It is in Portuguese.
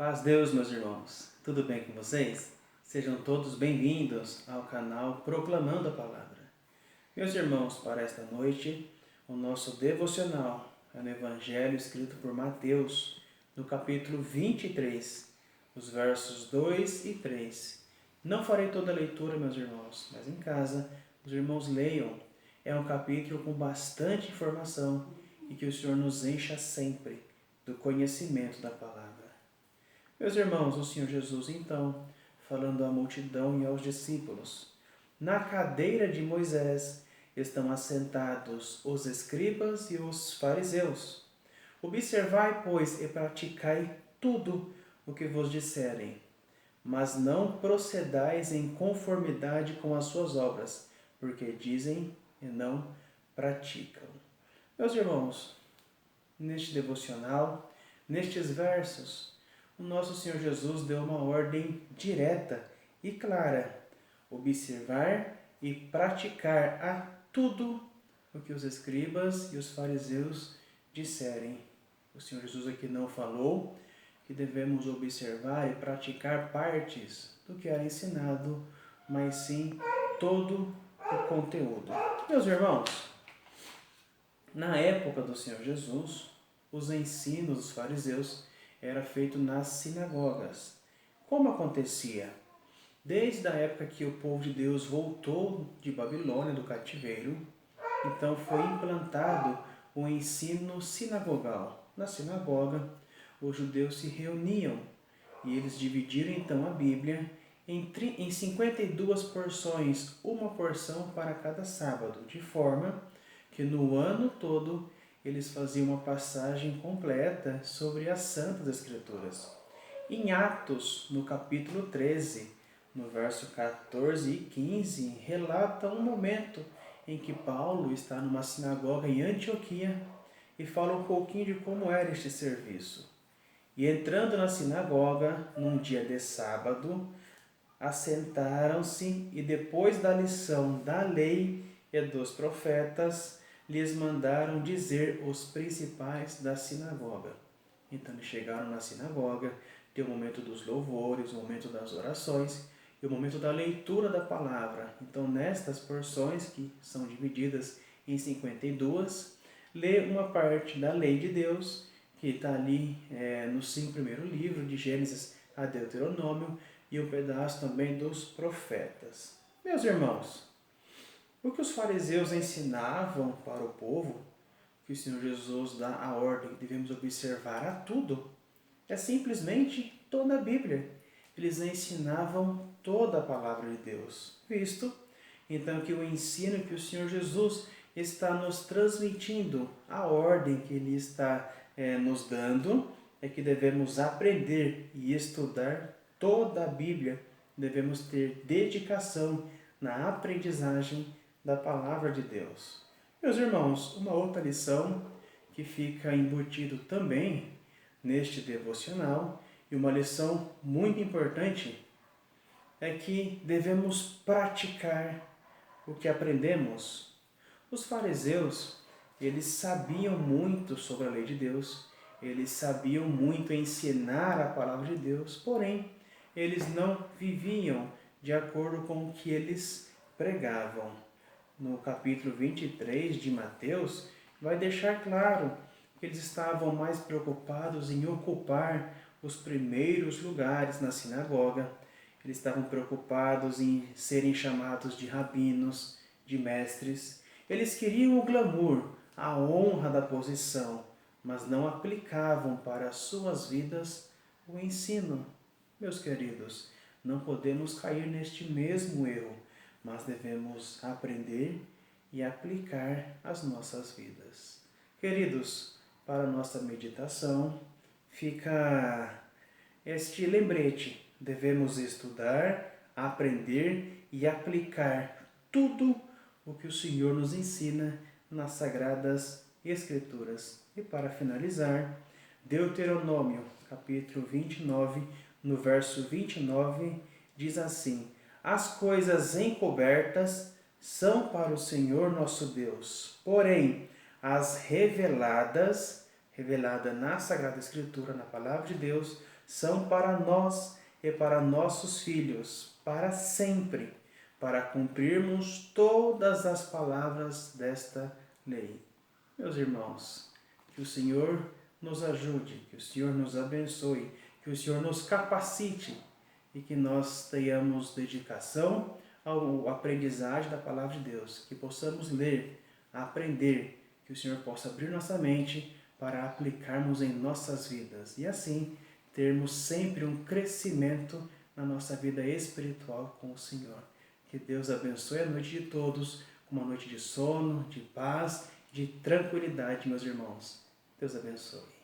Paz Deus, meus irmãos. Tudo bem com vocês? Sejam todos bem-vindos ao canal Proclamando a Palavra. Meus irmãos, para esta noite, o nosso devocional é no Evangelho escrito por Mateus, no capítulo 23, os versos 2 e 3. Não farei toda a leitura, meus irmãos, mas em casa os irmãos leiam. É um capítulo com bastante informação e que o Senhor nos encha sempre do conhecimento da palavra. Meus irmãos, o Senhor Jesus, então, falando à multidão e aos discípulos, na cadeira de Moisés estão assentados os escribas e os fariseus. Observai, pois, e praticai tudo o que vos disserem, mas não procedais em conformidade com as suas obras, porque dizem e não praticam. Meus irmãos, neste devocional, nestes versos, o nosso Senhor Jesus deu uma ordem direta e clara: observar e praticar a tudo o que os escribas e os fariseus disserem. O Senhor Jesus aqui não falou que devemos observar e praticar partes do que era ensinado, mas sim todo o conteúdo. Meus irmãos, na época do Senhor Jesus, os ensinos dos fariseus era feito nas sinagogas. Como acontecia? Desde a época que o povo de Deus voltou de Babilônia, do cativeiro, então foi implantado o ensino sinagogal. Na sinagoga, os judeus se reuniam e eles dividiram então a Bíblia em 52 porções, uma porção para cada sábado, de forma que no ano todo eles faziam uma passagem completa sobre as Santas Escrituras. Em Atos, no capítulo 13, no verso 14 e 15, relata um momento em que Paulo está numa sinagoga em Antioquia e fala um pouquinho de como era este serviço. E entrando na sinagoga, num dia de sábado, assentaram-se e depois da lição da lei e dos profetas, lhes mandaram dizer os principais da sinagoga. Então eles chegaram na sinagoga, tem o momento dos louvores, o momento das orações e o momento da leitura da palavra. Então nestas porções, que são divididas em 52, lê uma parte da lei de Deus, que está ali nos 5 primeiros livros, de Gênesis a Deuteronômio, e um pedaço também dos profetas. Meus irmãos, o que os fariseus ensinavam para o povo, que o Senhor Jesus dá a ordem que devemos observar a tudo, é simplesmente toda a Bíblia. Eles ensinavam toda a palavra de Deus, visto então que o ensino que o Senhor Jesus está nos transmitindo, a ordem que Ele está nos dando, é que devemos aprender e estudar toda a Bíblia, devemos ter dedicação na aprendizagem da palavra de Deus. Meus irmãos, uma outra lição que fica embutido também neste devocional, e uma lição muito importante, é que devemos praticar o que aprendemos. Os fariseus, eles sabiam muito sobre a lei de Deus, eles sabiam muito ensinar a palavra de Deus, porém, eles não viviam de acordo com o que eles pregavam. No capítulo 23 de Mateus, vai deixar claro que eles estavam mais preocupados em ocupar os primeiros lugares na sinagoga. Eles estavam preocupados em serem chamados de rabinos, de mestres. Eles queriam o glamour, a honra da posição, mas não aplicavam para as suas vidas o ensino. Meus queridos, não podemos cair neste mesmo erro, mas devemos aprender e aplicar às nossas vidas. Queridos, para a nossa meditação, fica este lembrete: devemos estudar, aprender e aplicar tudo o que o Senhor nos ensina nas Sagradas Escrituras. E para finalizar, Deuteronômio, capítulo 29, no verso 29, diz assim: as coisas encobertas são para o Senhor nosso Deus, porém as reveladas revelada na Sagrada Escritura, na Palavra de Deus, são para nós e para nossos filhos, para sempre, para cumprirmos todas as palavras desta lei. Meus irmãos, que o Senhor nos ajude, que o Senhor nos abençoe, que o Senhor nos capacite e que nós tenhamos dedicação ao aprendizagem da Palavra de Deus, que possamos ler, aprender, que o Senhor possa abrir nossa mente para aplicarmos em nossas vidas e assim termos sempre um crescimento na nossa vida espiritual com o Senhor. Que Deus abençoe a noite de todos, com uma noite de sono, de paz, de tranquilidade, meus irmãos. Deus abençoe.